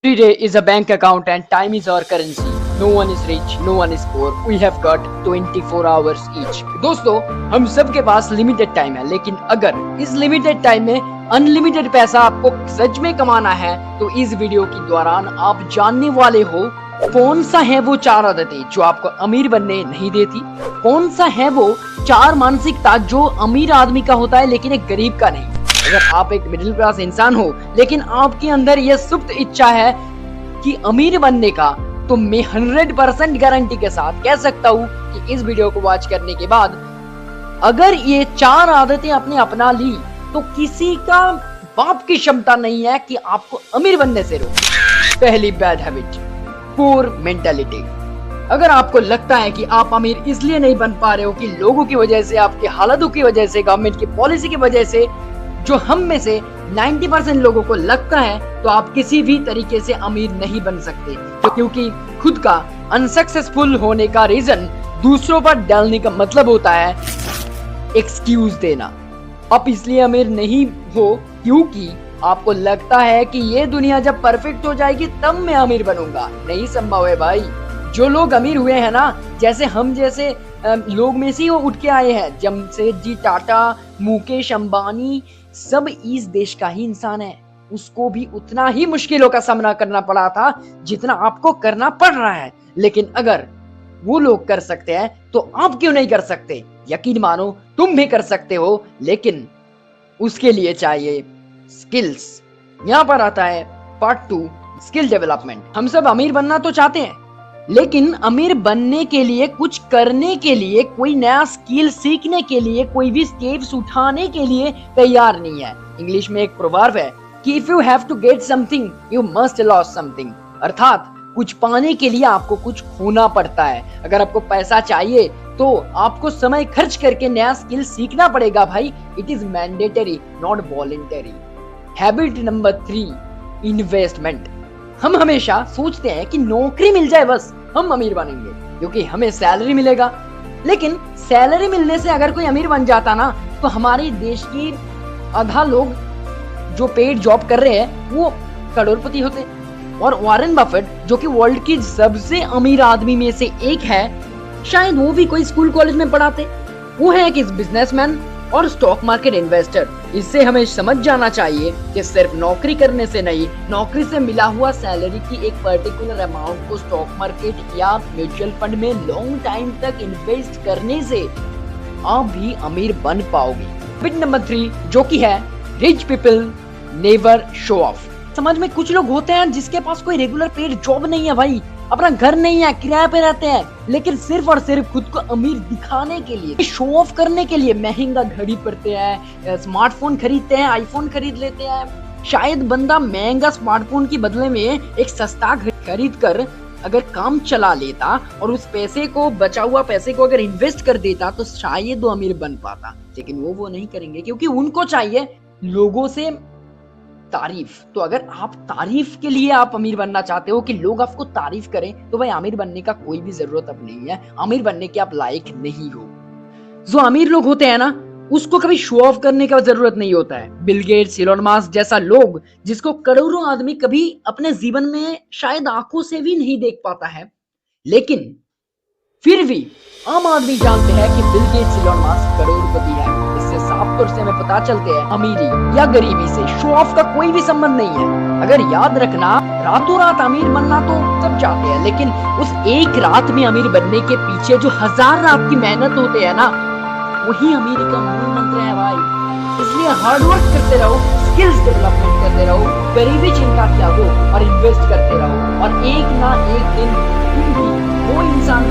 Every day is a bank account and time is our currency. No one is rich, no one is poor. We have got 24 hours each. दोस्तों, हम सब के पास limited time है, लेकिन अगर इस limited time में unlimited पैसा आपको सच में कमाना है, तो इस वीडियो के दौरान आप जानने वाले हो कौन सा है वो 4 आदतें जो आपको अमीर बनने नहीं देती, कौन सा है वो 4 मानसिकता जो अमीर आदमी का होता है लेकिन एक गरीब का नहीं। अगर आप एक मिडिल क्लास इंसान हो लेकिन आपके अंदर यह सुप्त इच्छा है कि अमीर बनने का, तो मैं 100% गारंटी के साथ कह सकता हूँ कि इस वीडियो को वॉच करने के बाद अगर ये 4 आदतें आपने अपना ली तो किसी का बाप की क्षमता नहीं है कि आपको अमीर बनने से रोके। पहली बैड हैबिट, पुअर मेंटालिटी। अगर आपको लगता है कि आप अमीर इसलिए नहीं बन पा रहे हो कि लोगों की वजह से, आपके हालातों की वजह से, गवर्नमेंट की पॉलिसी की वजह से, जो हम में से 90% लोगों को लगता है, तो आप किसी भी तरीके से अमीर नहीं बन सकते, क्योंकि खुद का अनसक्सेसफुल होने का रीजन दूसरों पर डालने का मतलब होता है एक्सक्यूज देना। आप इसलिए अमीर नहीं हो क्योंकि आपको लगता है कि ये दुनिया जब परफेक्ट हो जाएगी तब मैं अमीर बनूंगा। नहीं संभव है भाई। जो लोग अमीर हुए हैं ना, जैसे हम जैसे लोग में से वो उठ के आए हैं, जमशेदजी टाटा, मुकेश अंबानी, सब इस देश का ही इंसान है। उसको भी उतना ही मुश्किलों का सामना करना पड़ा था जितना आपको करना पड़ रहा है, लेकिन अगर वो लोग कर सकते हैं तो आप क्यों नहीं कर सकते? यकीन मानो तुम भी कर सकते हो, लेकिन उसके लिए चाहिए स्किल्स। यहाँ पर आता है पार्ट 2, स्किल डेवलपमेंट। हम सब अमीर बनना तो चाहते हैं, लेकिन अमीर बनने के लिए, कुछ करने के लिए, कोई नया स्किल सीखने के लिए, कोई भी स्टेप्स उठाने के लिए तैयार नहीं है। इंग्लिश में एक प्रोवर्ब है कि if you have to get something you must loss something, अर्थात कुछ पाने के लिए आपको कुछ खोना पड़ता है। अगर आपको पैसा चाहिए तो आपको समय खर्च करके नया स्किल सीखना पड़ेगा भाई। It is mandatory, not voluntary. Habit number 3, investment. हम हमेशा सोचते हैं कि नौकरी मिल जाए बस हम अमीर बनेंगे, क्योंकि हमें सैलरी मिलेगा। लेकिन सैलरी मिलने से अगर कोई अमीर बन जाता ना, तो हमारे देश की आधा लोग जो पेड जॉब कर रहे हैं वो करोड़पति होते। और वॉरेन बफेट, जो कि वर्ल्ड की सबसे अमीर आदमी में से एक है, शायद वो भी कोई स्कूल कॉलेज में पढ़ाते। वो है एक बिजनेसमैन और स्टॉक मार्केट इन्वेस्टर। इससे हमें समझ जाना चाहिए कि सिर्फ नौकरी करने से नहीं, नौकरी से मिला हुआ सैलरी की एक पर्टिकुलर अमाउंट को स्टॉक मार्केट या म्यूचुअल फंड में लॉन्ग टाइम तक इन्वेस्ट करने से आप भी अमीर बन पाओगे। हैबिट नंबर 3, जो कि है rich people never show off. समाज में कुछ लोग होते हैं जिसके पास कोई रेगुलर पेड जॉब नहीं है भाई, अपना घर नहीं है, किराए पे रहते हैं, लेकिन सिर्फ और सिर्फ खुद को अमीर दिखाने के लिए, शो ऑफ करने के लिए महंगा घड़ी पहनते हैं, स्मार्टफोन खरीदते हैं, आईफोन खरीद लेते हैं। शायद बंदा महंगा स्मार्टफोन के बदले में एक सस्ता खरीद कर अगर काम चला लेता और उस पैसे को, बचा हुआ पैसे को अगर इन्वेस्ट कर देता, तो शायद वो अमीर बन पाता। लेकिन वो नहीं करेंगे, क्योंकि उनको चाहिए लोगों से तारीफ। तो अगर आप तारीफ के लिए आप अमीर बनना चाहते हो कि लोग आपको तारीफ करें, तो भाई अमीर बनने का कोई भी जरूरत अब नहीं है। अमीर बनने के आप लायक नहीं हो। जो अमीर लोग होते हैं ना, उसको कभी शो ऑफ करने का जरूरत नहीं होता है। बिल गेट्स, इलोन मस्क जैसा लोग, जिसको करोड़ों आदमी कभी अपने जीवन में शायद आंखों से भी नहीं देख पाता है, लेकिन फिर भी आम आदमी जानते हैं कि बिल गेट्स, इलोन मस्क करोड़पति है। इससे साफ तौर से हमें पता चलते हैं अमीरी या गरीबी से शो ऑफ का कोई भी संबंध नहीं है। अगर याद रखना, रातों रात अमीर बनना तो सब चाहते हैं, लेकिन उस एक रात में अमीर बनने के पीछे जो 1000 रात की मेहनत होते है ना, वही अमीरी का मूल मंत्र है भाई। इसलिए हार्डवर्क करते रहो, स्किल्स डेवलपमेंट करते रहो, गरीबी चिंता त्यागो और इन्वेस्ट करते रहो, और एक ना एक दिन तुम भी वो इंसान